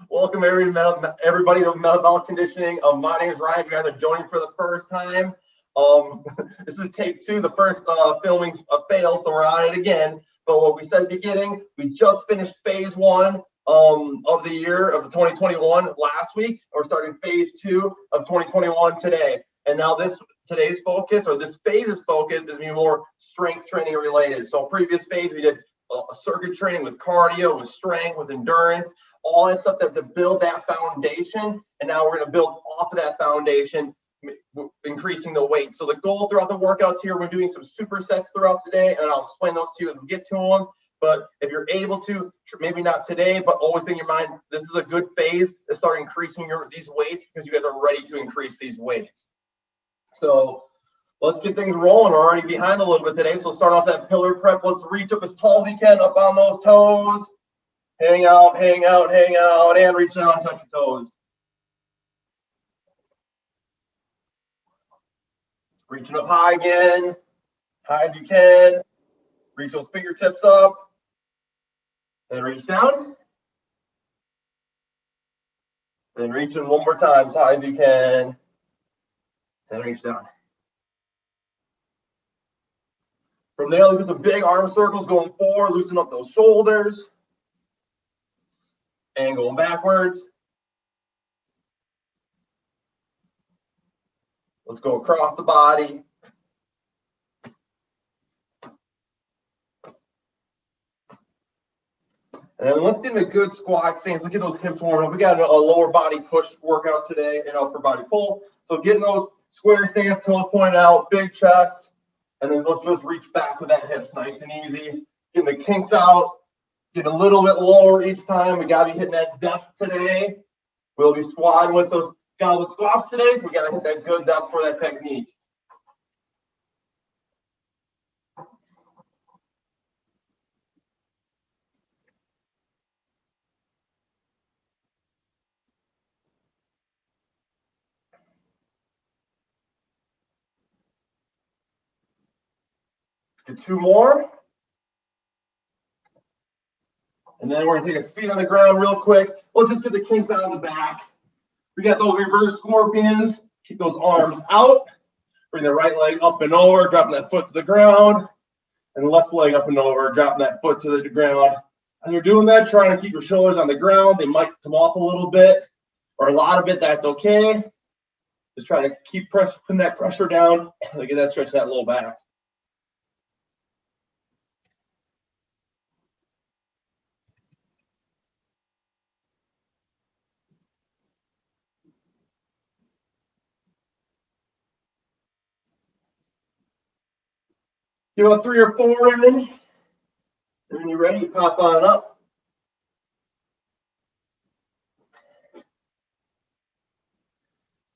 Welcome everybody to Metabolic Conditioning. My name is Ryan. If you guys are joining for the first time, this is take 2. The first filming failed, so we're on it again. But what we said at the beginning, we just finished phase 1 of the year of 2021 last week. We're starting phase 2 of 2021 today. And now today's focus, or this phase's focus, is going to be more strength training related. So previous phase, we did a circuit training with cardio, with strength, with endurance, all that stuff to build that foundation. And now we're going to build off of that foundation, increasing the weight. So the goal throughout the workouts here, we're doing some supersets throughout the day, and I'll explain those to you as we get to them. But if you're able to, maybe not today, but always think in your mind, this is a good phase to start increasing these weights because you guys are ready to increase these weights. So let's get things rolling. We're already behind a little bit today. So we'll start off that pillar prep. Let's reach up as tall as we can, up on those toes. Hang out, hang out, hang out, and reach down, touch your toes. Reaching up high again, high as you can. Reach those fingertips up. Then reach down. Then reach in one more time, as high as you can. Then reach down. From there, look at some big arm circles going forward. Loosen up those shoulders. And going backwards. Let's go across the body. And then let's get into good squat stance. Let's get those hips warmed up. We got a lower body push workout today and upper body pull. So getting those square stance, toes pointed out, big chest. And then let's just reach back with that hips, nice and easy. Getting the kinks out. Get a little bit lower each time. We got to be hitting that depth today. We'll be squatting with those goblet squats today, so we got to hit that good depth for that technique. Let's get 2 more. And then we're going to take a seat on the ground real quick. Let's just get the kinks out of the back. We got those reverse scorpions. Keep those arms out. Bring the right leg up and over, dropping that foot to the ground. And the left leg up and over, dropping that foot to the ground. As you're doing that, trying to keep your shoulders on the ground. They might come off a little bit or a lot of it. That's okay. Just try to keep putting that pressure down. Look at that, stretch that low back. Get about 3 or 4 in. And when you're ready, pop on up.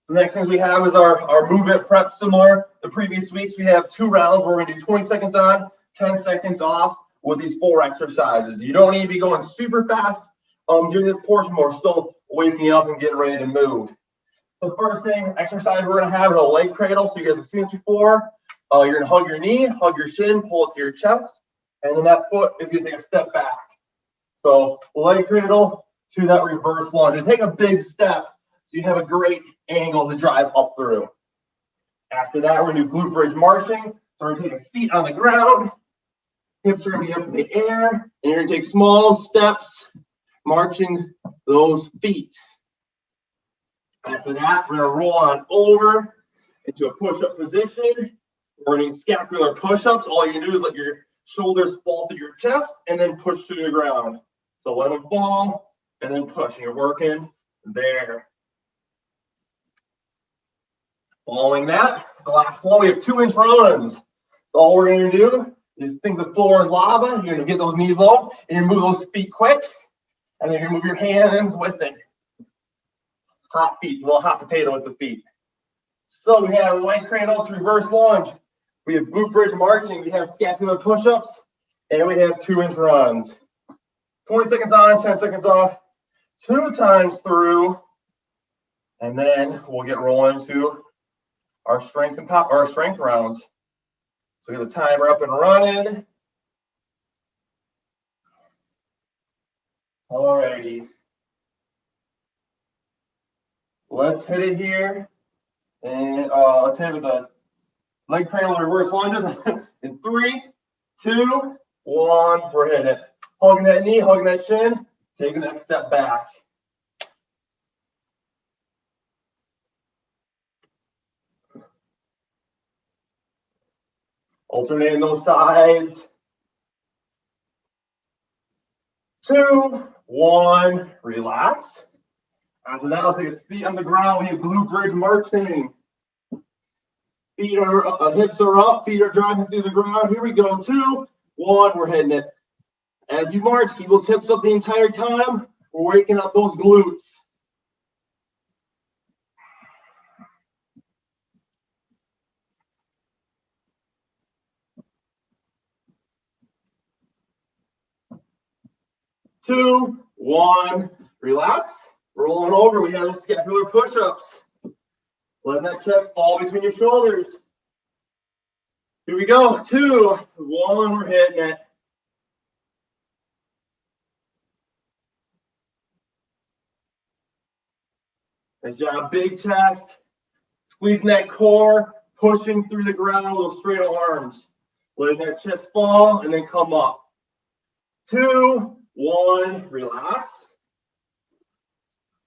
The next thing we have is our movement prep, similar to previous weeks. We have 2 rounds. We're going to do 20 seconds on, 10 seconds off with these 4 exercises. You don't need to be going super fast during this portion, but we're still waking up and getting ready to move. The first exercise we're going to have is a leg cradle. So you guys have seen this before. You're going to hug your knee, hug your shin, pull it to your chest, and then that foot is going to take a step back. So leg cradle to that reverse lunge. Just take a big step so you have a great angle to drive up through. After that, we're going to do glute bridge marching. So we're going to take a seat on the ground. Hips are going to be up in the air, and you're going to take small steps marching those feet. After that, we're going to roll on over into a push-up position. Running scapular push-ups. All you can do is let your shoulders fall to your chest and then push to the ground. So let them fall and then push. And you're working there. Following that, the last one, we have 2-inch runs. So all we're going to do is think the floor is lava. You're going to get those knees low and you move those feet quick. And then you move your hands with it. Hot feet, a little hot potato with the feet. So we have leg cradle to reverse lunge. We have glute bridge marching. We have scapular push-ups. And we have 2-inch runs. 20 seconds on, 10 seconds off. 2 times through. And then we'll get rolling to our strength rounds. So we get the timer up and running. Alrighty. Let's hit it here. And let's hit it with the leg cradle reverse lunges. In 3, 2, 1, we're hitting it. Hugging that knee, hugging that shin, taking that step back. Alternating those sides. 2, 1, relax. After that, I'll take his feet on the ground. We have glute bridge marching. Feet are hips are up, feet are driving through the ground. Here we go. 2, 1, we're hitting it. As you march, keep those hips up the entire time. We're waking up those glutes. Two, 1, relax. Rolling over, we have those scapular push-ups. Letting that chest fall between your shoulders. Here we go. 2, 1, we're hitting it. Nice job, big chest. Squeezing that core, pushing through the ground with those straight arms. Letting that chest fall and then come up. 2, 1, relax.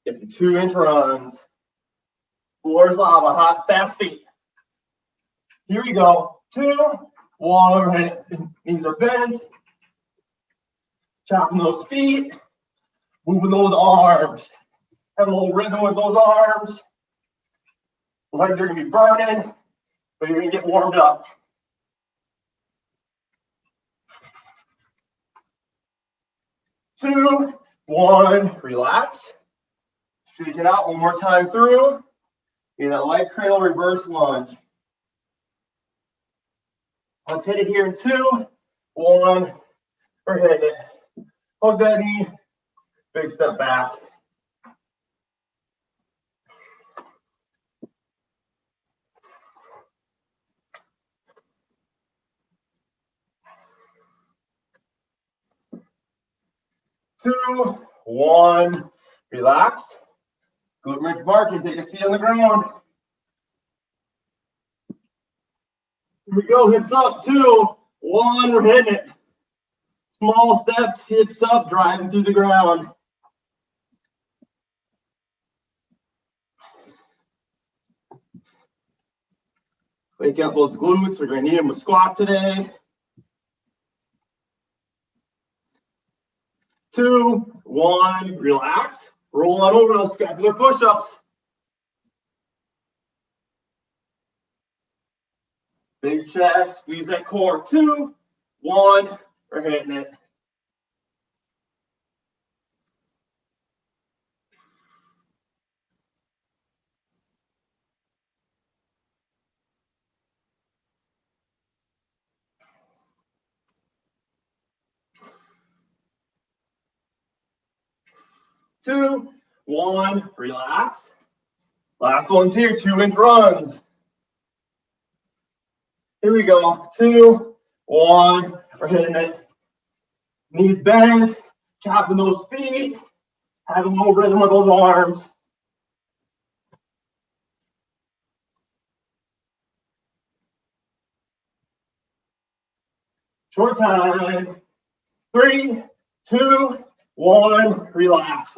Get some 2-inch runs. Floor's lava, hot, fast feet. Here we go. 2, 1, knees are bent. Chopping those feet, moving those arms. Have a little rhythm with those arms. Legs are gonna be burning, but you're gonna get warmed up. 2, 1, relax. Shake it out one more time through. Get that leg cradle reverse lunge. Let's hit it here in 2, 1, we're hitting it. Hug that knee, big step back. Two, 1, relax. Glute bridge marching, take a seat on the ground. Here we go, hips up, 2, 1, we're hitting it. Small steps, hips up, driving through the ground. Wake up those glutes, we're gonna need them with squat today. 2, 1, relax. Roll on over those scapular push-ups. Big chest, squeeze that core. 2, 1, we're hitting it. Two, 1, relax. Last one's here, 2-inch runs. Here we go, 2, 1, we're hitting it. Knees bent, chopping those feet, having a little rhythm with those arms. Short time. 3, 2, 1, relax.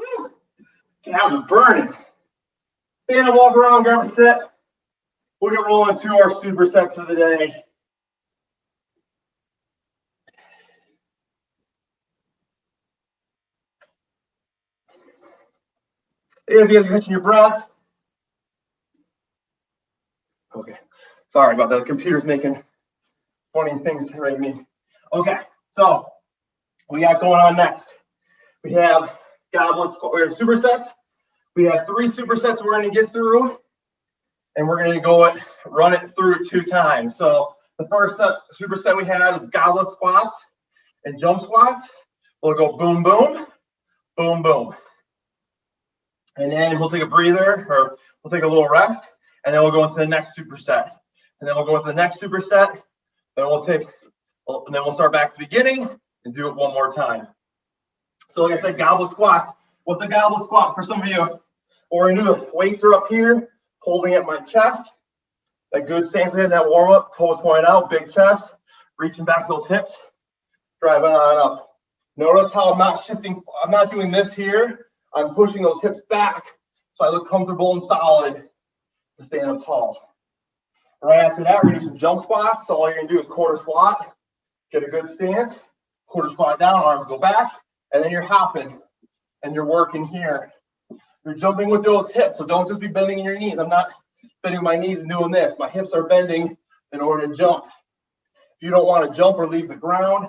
Calves are burning. Stand up, walk around, grab a sit. We'll get rolling to our supersets for the day. You guys are catching your breath. Okay, sorry about that. The computer's making funny things right at me. Okay, so what we got going on next? We have goblets, we have supersets. We have 3 supersets we're going to get through, and we're going to run it through 2 times. So the first superset we have is goblet squats and jump squats. We'll go boom, boom, boom, boom. And then we'll take a breather, or we'll take a little rest, and then we'll go into the next superset. And then we'll go into the next superset, then we'll start back at the beginning and do it one more time. So like I said, goblet squats. What's a goblet squat for some of you? What we're gonna do is weights are up here, holding at my chest. That good stance we had in that warm up, toes pointed out, big chest, reaching back those hips, driving on up. Notice how I'm not shifting, I'm not doing this here. I'm pushing those hips back so I look comfortable and solid to stand up tall. Right after that, we're gonna do some jump squats. So all you're gonna do is quarter squat, get a good stance, quarter squat down, arms go back, and then you're hopping and you're working here. You're jumping with those hips, so don't just be bending your knees. I'm not bending my knees and doing this. My hips are bending in order to jump. If you don't want to jump or leave the ground,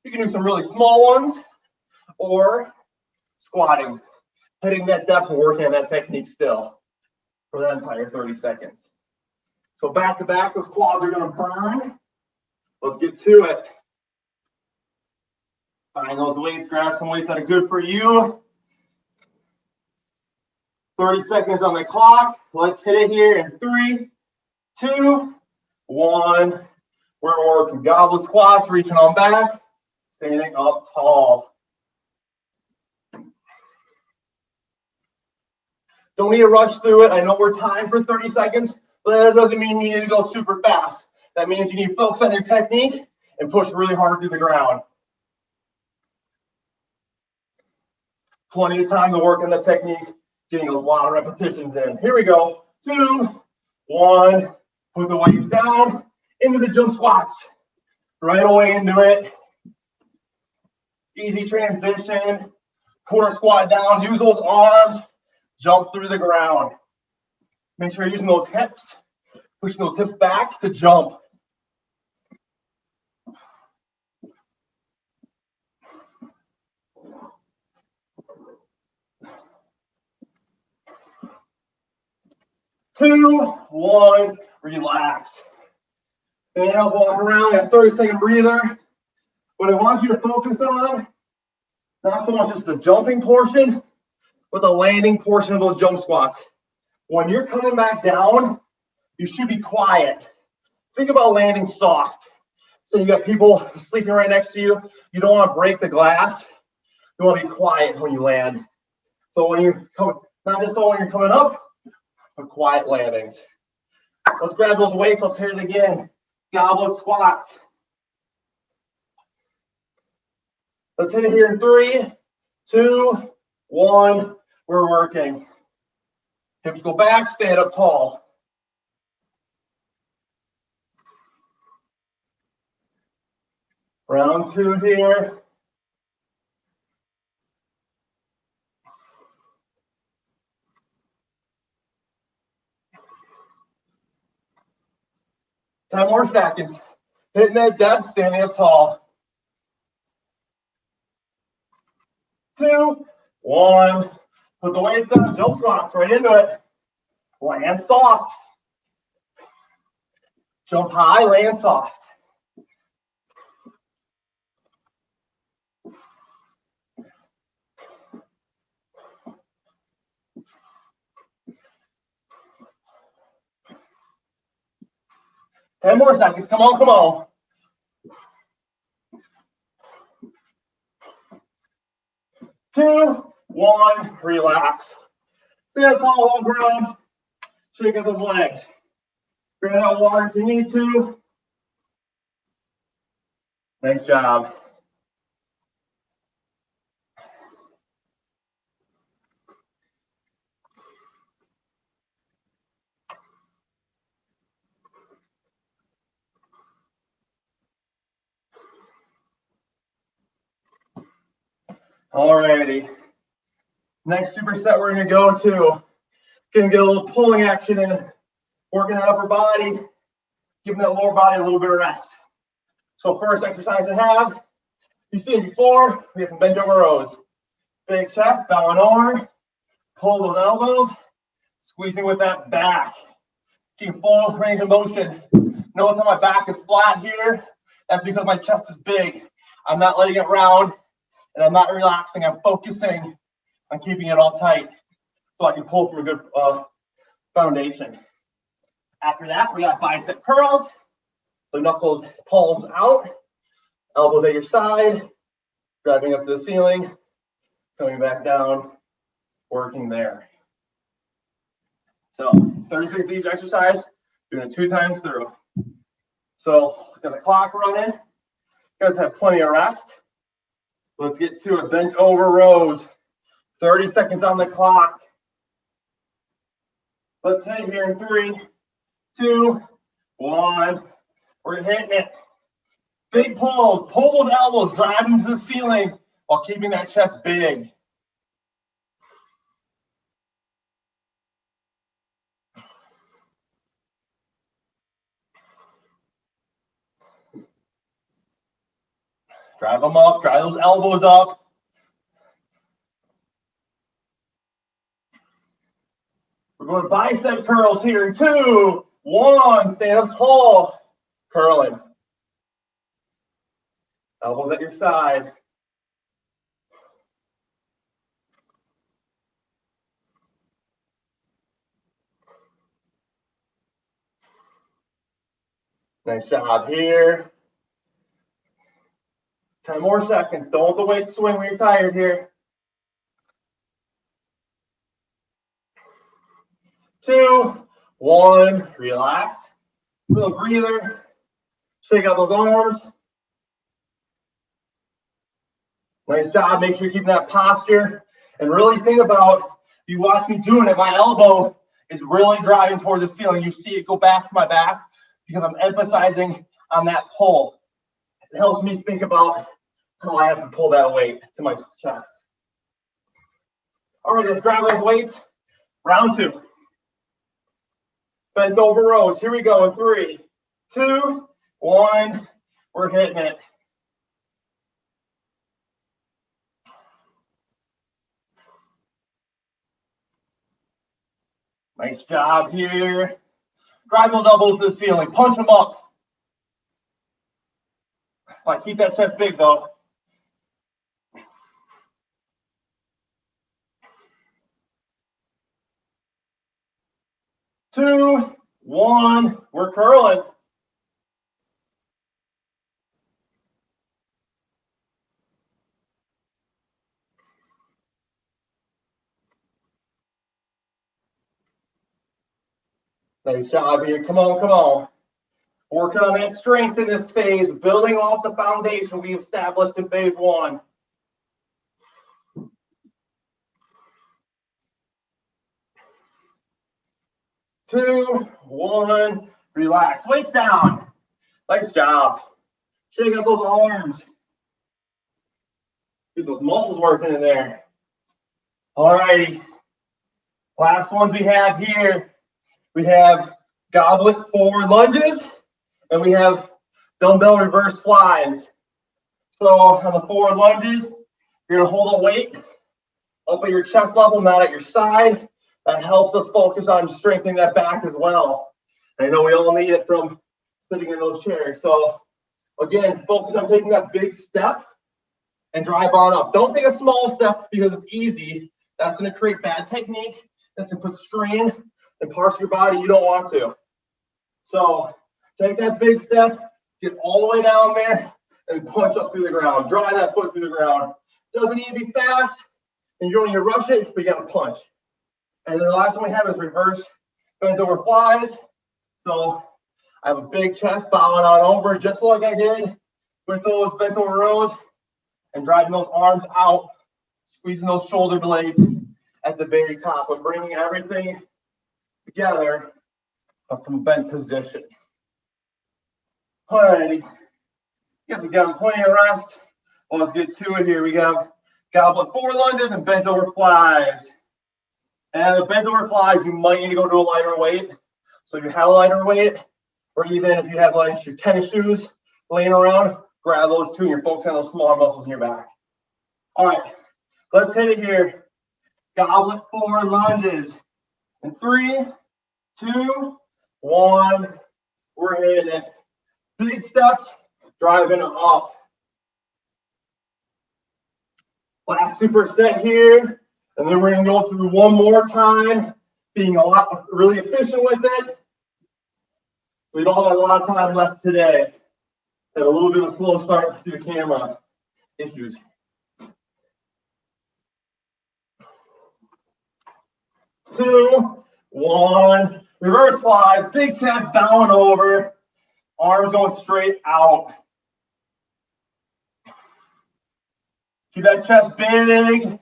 you can do some really small ones or squatting, hitting that depth and working on that technique still for that entire 30 seconds. So back to back, those quads are going to burn. Let's get to it. Find those weights, grab some weights that are good for you. 30 seconds on the clock. Let's hit it here in 3, 2, 1. We're working goblet squats, reaching on back, standing up tall. Don't need to rush through it. I know we're timed for 30 seconds, but that doesn't mean you need to go super fast. That means you need to focus on your technique and push really hard through the ground. Plenty of time to work on the technique, getting a lot of repetitions in. Here we go. 2, 1. Put the weights down into the jump squats. Right away into it. Easy transition. Quarter squat down. Use those arms. Jump through the ground. Make sure you're using those hips. Pushing those hips back to jump. Two, 1, relax. Stand up, walk around, got 30-second breather. What I want you to focus on, not so much just the jumping portion, but the landing portion of those jump squats. When you're coming back down, you should be quiet. Think about landing soft. So you got people sleeping right next to you. You don't want to break the glass. You want to be quiet when you land. So when you're coming, not just so when you're coming up, but quiet landings. Let's grab those weights. Let's hit it again. Goblet squats. Let's hit it here in 3, 2, 1. We're working. Hips go back, stand up tall. Round 2 here. Ten more seconds. Hitting that depth, standing up tall. 2, 1. Put the weights up, jump squats right into it. Land soft. Jump high, land soft. Ten more seconds. Come on, come on. 2, 1. Relax. Stand tall, walk around. Shake out those legs. Grab out water if you need to. Nice job. Alrighty. Next superset we're going to go to. Going to get a little pulling action in. Working that upper body. Giving that lower body a little bit of rest. So first exercise I have, you've seen it before. We have some bent over rows. Big chest, bowing over. Pull those elbows. Squeezing with that back. Keep full range of motion. Notice how my back is flat here. That's because my chest is big. I'm not letting it round. And I'm not relaxing. I'm focusing on keeping it all tight so I can pull from a good foundation. After that, we got bicep curls. So knuckles, palms out, elbows at your side, driving up to the ceiling, coming back down, working there. So 30 seconds each exercise, doing it 2 times through. So got the clock running. You guys have plenty of rest. Let's get to it. Bent over rows. 30 seconds on the clock. Let's hit it here in 3, 2, 1. We're hitting it. Big pulls. Pull those elbows. Drive them to the ceiling while keeping that chest big. Drive them up. Drive those elbows up. We're going bicep curls here in 2, 1. Stand up tall. Curling. Elbows at your side. Nice job here. 10 more seconds. Don't let the weight swing when you're tired here. 2, 1. Relax. Little breather. Shake out those arms. Nice job. Make sure you're keeping that posture. And really think about, you watch me doing it, my elbow is really driving toward the ceiling. You see it go back to my back because I'm emphasizing on that pull. It helps me think about how I have to pull that weight to my chest. All right, let's grab those weights. Round 2. Bent over rows. Here we go in 3, 2, 1. We're hitting it. Nice job here. Drive those elbows to the ceiling. Punch them up. Keep that chest big though. 2, 1. We're curling. Nice job here. Come on, come on. Working on that strength in this phase, building off the foundation we established in phase 1. 2, 1. Relax. Weights down. Nice job. Shake out those arms. Get those muscles working in there. All righty. Last ones we have here. We have goblet forward lunges, and we have dumbbell reverse flies. So on the forward lunges, you're going to hold a weight up at your chest level, not at your side. That helps us focus on strengthening that back as well. I know we all need it from sitting in those chairs. So again, focus on taking that big step and drive on up. Don't take a small step because it's easy. That's going to create bad technique. That's going to put strain in parts of your body you don't want to. So take that big step, get all the way down there, and punch up through the ground. Drive that foot through the ground. Doesn't need to be fast, and you don't need to rush it, but you got to punch. And then the last one we have is reverse bent over flies. So I have a big chest bowing on over, just like I did with those bent over rows, and driving those arms out, squeezing those shoulder blades at the very top, and bringing everything together from bent position. Alrighty, you guys have gotten plenty of rest. Well, let's get to it here. We have goblet forward lunges and bent over flies. And the bent over flies, you might need to go to a lighter weight. So if you have a lighter weight, or even if you have like your tennis shoes laying around, grab those too, and you're focusing on those smaller muscles in your back. All right, let's hit it here. Goblet forward lunges. In 3, 2, 1, we're hitting it. Big steps, driving up. Last superset here, and then we're gonna go through one more time, being really efficient with it. We don't have a lot of time left today. Had a little bit of a slow start through the camera issues. Two, 1. Reverse fly, big chest down and over. Arms going straight out. Keep that chest big.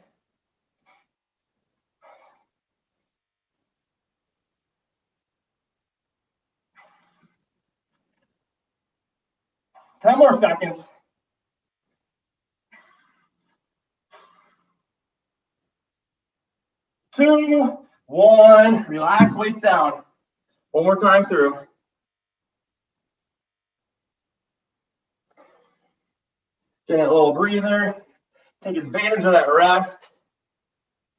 Ten more seconds. 2, 1. Relax, weights down. One more time through. Get a little breather. Take advantage of that rest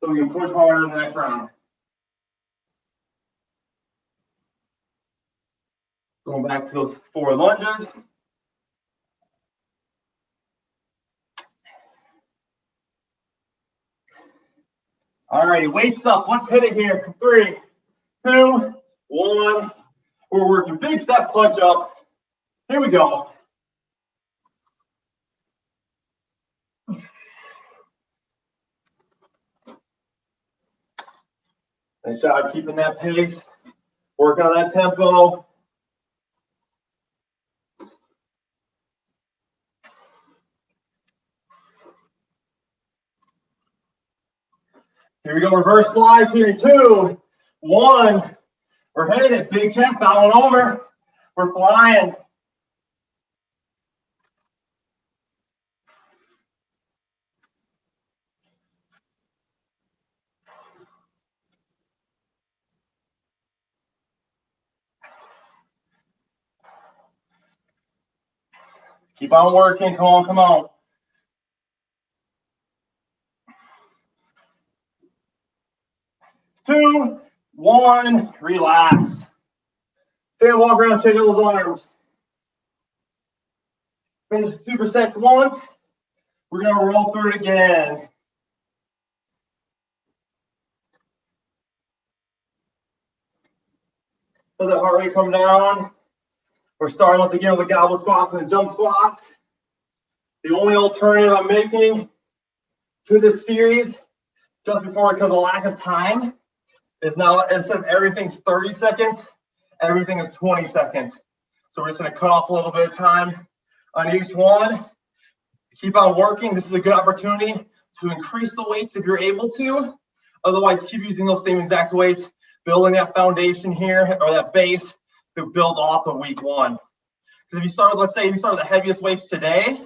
so we can push harder in the next round. Going back to those 4 lunges. All righty, weights up. Let's hit it here. 3, 2, 1. We're working big step punch up. Here we go. Nice job keeping that pace. Working on that tempo. Here we go, reverse flies here. 2, 1. We're hitting it. Big chest, bowing over. We're flying. Keep on working. Come on, come on. 2, 1. Relax. Stand, walk around, shake those arms. Finish supersets once. We're going to roll through it again. So the heart rate come down. We're starting once again with the goblet squats and the jump squats. The only alternative I'm making to this series, just before, because of lack of time, is now instead of everything's 30 seconds, everything is 20 seconds. So we're just going to cut off a little bit of time on each one. Keep on working. This is a good opportunity to increase the weights if you're able to. Otherwise, keep using those same exact weights, building that foundation here, or that base, to build off of week 1. Because if you start, let's say you start with the heaviest weights today,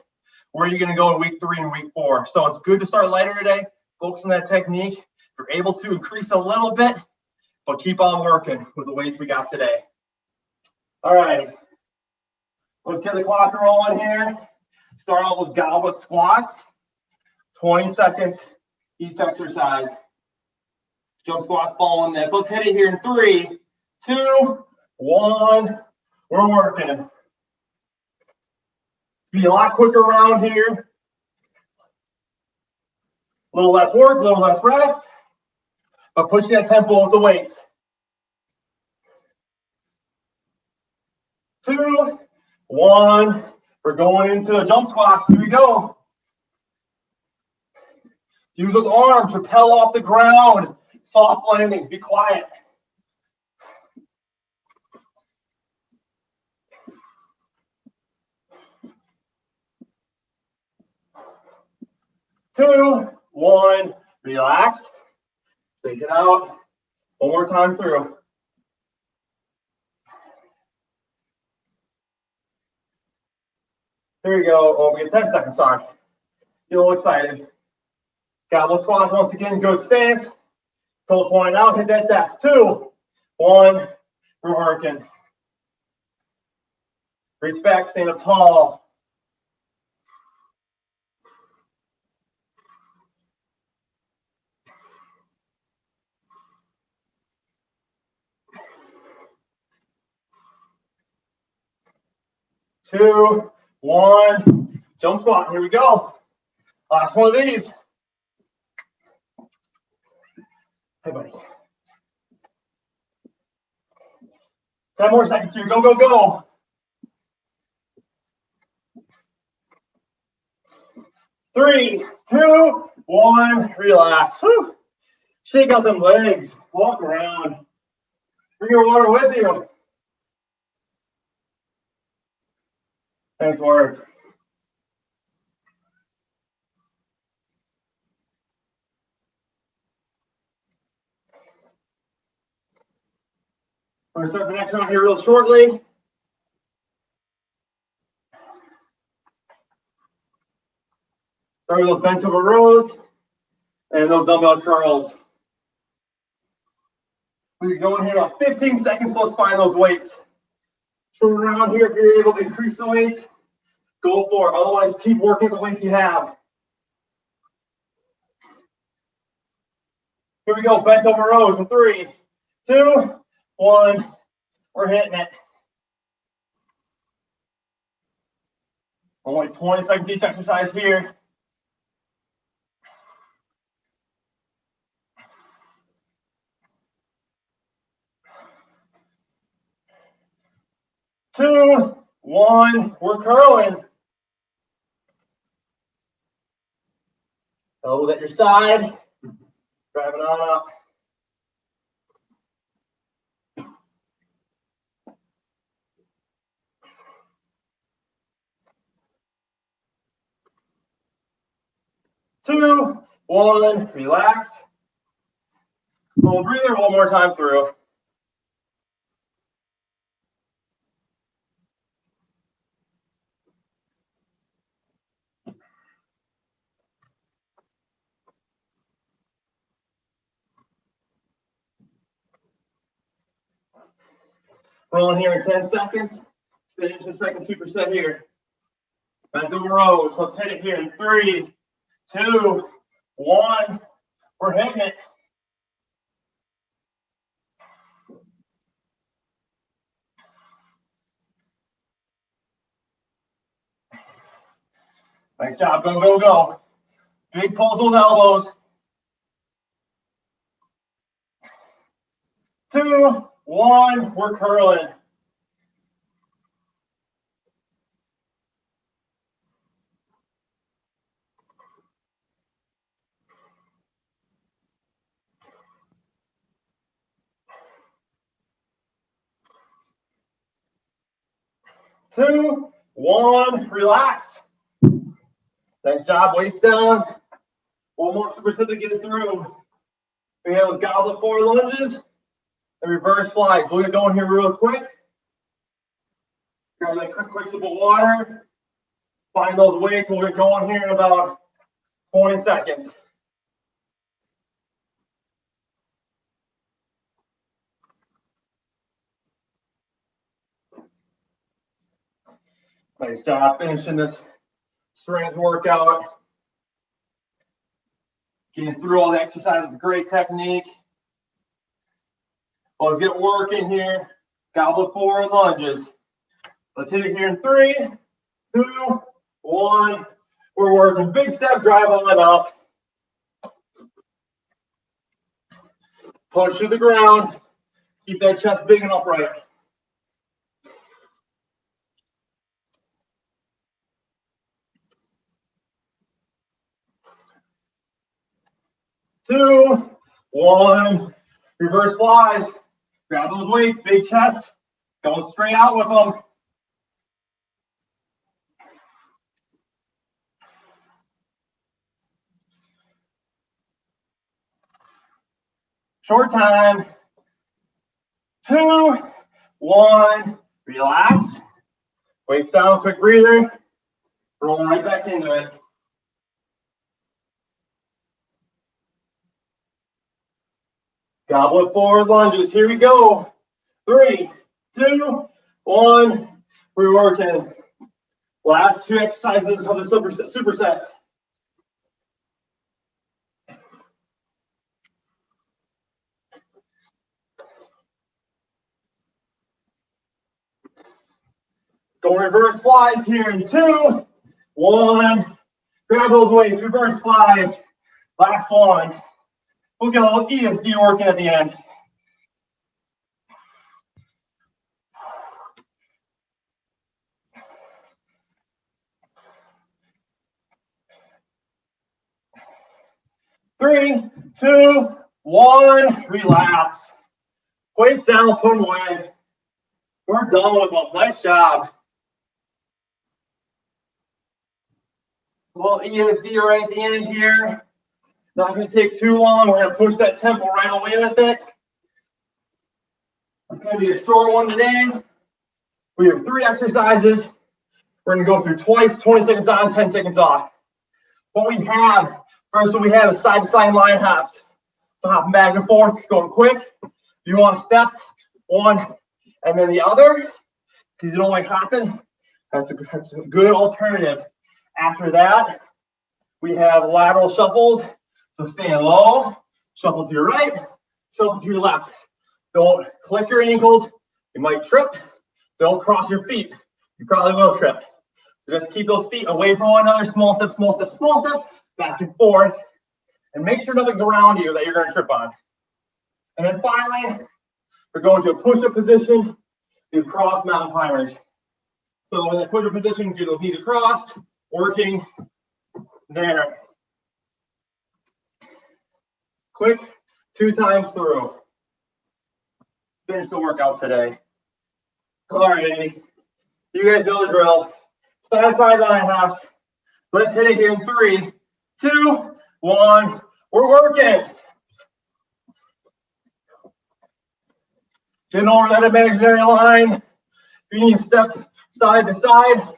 where are you going to go in week 3 and week 4? So it's good to start lighter today, focus on that technique. If you're able to, increase a little bit, but keep on working with the weights we got today. All right, let's get the clock rolling here. Start all those goblet squats. 20 seconds each exercise. Jump squats following this. Let's hit it here in 3, 2, 1. We're working. Be a lot quicker around here. A little less work, a little less rest, but pushing that tempo with the weights. 2, 1. We're going into jump squats. Here we go. Use those arms, propel off the ground. Soft landings, be quiet. Two, 1, relax. Take it out. One more time through. Here we go. Oh, we get 10 seconds, sorry. Get a little excited. Goblet squats once again, good stance. Toes pointing out, hit that depth. 2, 1, we're working. Reach back, stand up tall. Two, 1, jump squat. Here we go. Last one of these. Hey, buddy. 10 more seconds here. Go, go, go. 3, 2, 1, relax. Whew. Shake out them legs. Walk around. Bring your water with you. Nice work. We're going to start the next round here real shortly. Start with those bench over rows and those dumbbell curls. We're going here about 15 seconds, so let's find those weights. Short round here, if you're able to increase the weight, go for it. Otherwise, keep working the weights you have. Here we go, bent over rows in 3, 2, 1. We're hitting it. Only 20 seconds each exercise here. Two, one, we're curling. Elbows at your side, driving on up. Two, one, relax. Little breather, one more time through. Rolling here in 10 seconds. Finish the second superset here. Bent over rows. Let's hit it here in 3, 2, 1. We're hitting it. Nice job. Go, go, go. Big pulls those elbows. 2, 1. We're curling. Two, one, relax. Nice job, weights down. One more superset to get it through. We have those goblet 4 lunges and reverse flies. We'll get going here real quick. Grab that quick sip of water. Find those weights. We'll get going here in about 20 seconds. Nice job finishing this strength workout. Getting through all the exercises, great technique. Well, let's get working here. Goblet 4 lunges. Let's hit it here in 3, 2, 1. We're working. Big step, drive on up. Push to the ground. Keep that chest big and upright. Two, one, reverse flies. Grab those weights, big chest. Going straight out with them. Short time. 2, 1, relax. Weights down, quick breather. Rolling right back into it. Goblet 4 lunges. Here we go. 3, 2, 1. We're working. Last 2 exercises of the supersets. Going reverse flies here in 2, 1. Grab those weights, reverse flies. Last one. We'll get a little ESD working at the end. Three, two, one, relax. Weights down, put them away. We're done with them. Nice job. Well, ESD right at the end here. Not going to take too long. We're going to push that tempo right away with it. It's going to be a short one today. We have 3 exercises. We're going to go through twice, 20 seconds on, 10 seconds off. What we have, first one we have is side-to-side line hops. So hopping back and forth, going quick. If you want to step one and then the other, because you don't like hopping, that's a good alternative. After that, we have lateral shuffles. So staying low, shuffle to your right, shuffle to your left. Don't click your ankles. You might trip. Don't cross your feet. You probably will trip. So just keep those feet away from one another. Small step, small step, small step, back and forth. And make sure nothing's around you that you're going to trip on. And then finally, we're going to a push-up position, do cross mountain climbers. So in that push-up position, get those knees across, working there. Quick, 2 times through. Finish the workout today. All right, you guys know the drill. Side-to-side line hops. Let's hit it here in 3, 2, 1. We're working. Getting over that imaginary line. If you need to step side to side,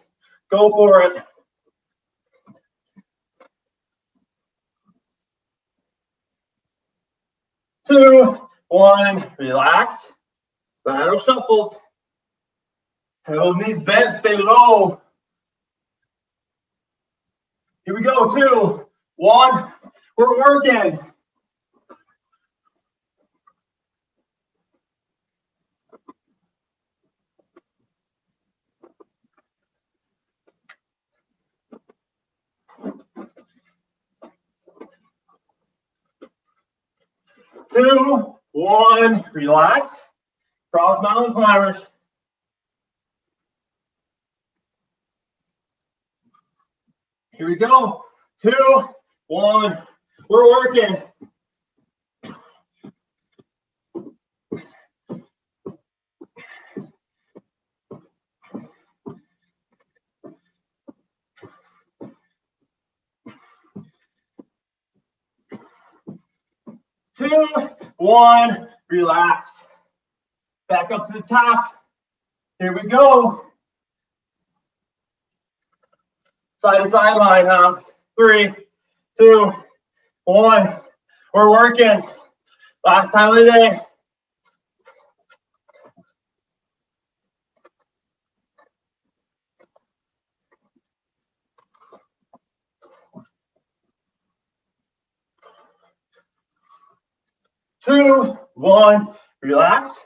go for it. 2, 1, relax. Lateral shuffles. Have those knees bent, stay low. Here we go, 2, 1. We're working. Two, 1, relax. Cross mountain climbers. Here we go. 2, 1. We're working. Two, 1, relax. Back up to the top. Here we go. Side to side line hops. 3, 2, 1. We're working. Last time of the day. Two, 1, relax.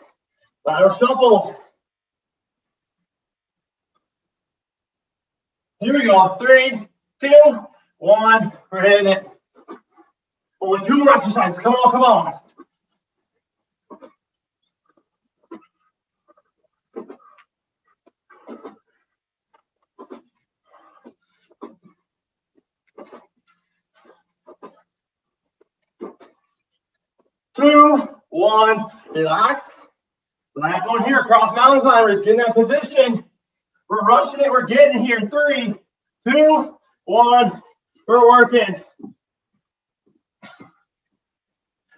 Lateral shuffles. Here we go. 3, 2, 1. We're hitting it. Only 2 more exercises. Come on, come on. Two, 1, relax. Last one here, cross mountain climbers. Get in that position. We're rushing it. We're getting here. 3, 2, 1. We're working.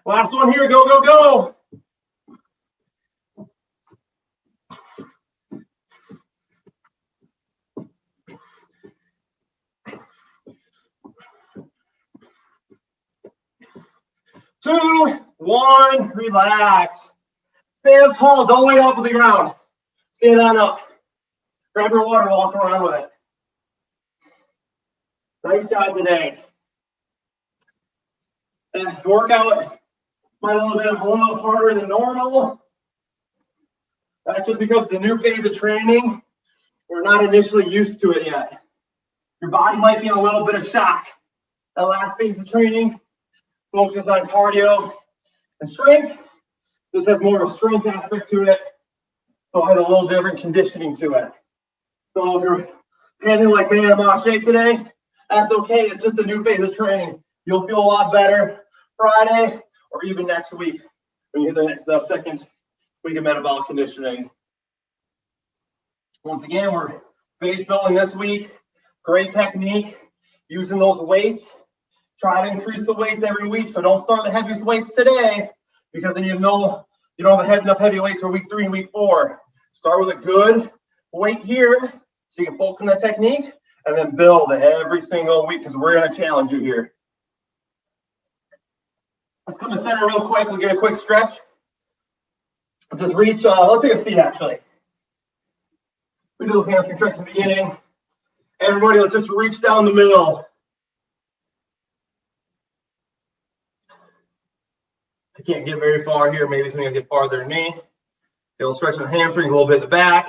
Last one here. Go, go, go. Two, 1, relax. Stand tall, don't wait off of the ground. Stand on up. Grab your water, walk around with it. Nice job today. And workout might a little harder than normal. That's just because it's a new phase of training. We're not initially used to it yet. Your body might be in a little bit of shock. That last phase of training focuses on cardio and strength. This has more of a strength aspect to it, so it has a little different conditioning to it. So if you're feeling like, man, I'm out of shape today, that's okay. It's just a new phase of training. You'll feel a lot better Friday or even next week when you hit the second week of metabolic conditioning. Once again, we're base building this week. Great technique, using those weights. Try to increase the weights every week, so don't start the heaviest weights today, because then you don't have enough heavy weights for week 3 and week 4. Start with a good weight here, so you can focus on that technique, and then build every single week, because we're going to challenge you here. Let's come to center real quick. We'll get a quick stretch. Just reach, let's take a seat actually. We do those hamstring stretches at the beginning. Everybody, let's just reach down the middle. I can't get very far here. Maybe it's going to get farther than me. It'll stretch the hamstrings a little bit in the back.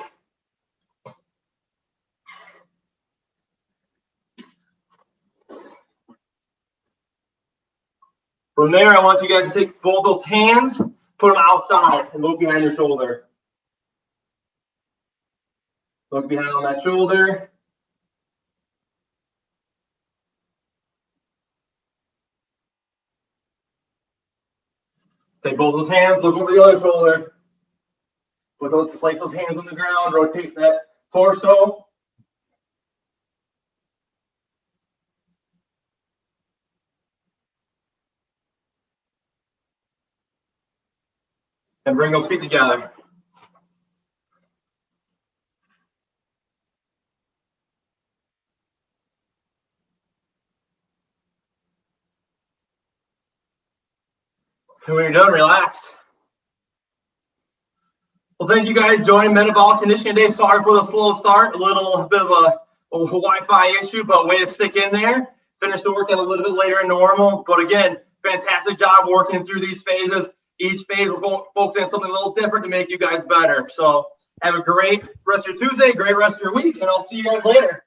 From there, I want you guys to take both those hands, put them outside, and look behind your shoulder. Look behind on that shoulder. Take both those hands, look over the other shoulder. Place those hands on the ground, rotate that torso. And bring those feet together. And when you're done, relax. Well, thank you guys joining Metabolic Conditioning Day. Sorry for the slow start, a little bit of a Wi-Fi issue, but way to stick in there. Finish the workout a little bit later than normal. But again, fantastic job working through these phases. Each phase we're focusing on something a little different to make you guys better. So have a great rest of your Tuesday, great rest of your week, and I'll see you guys later.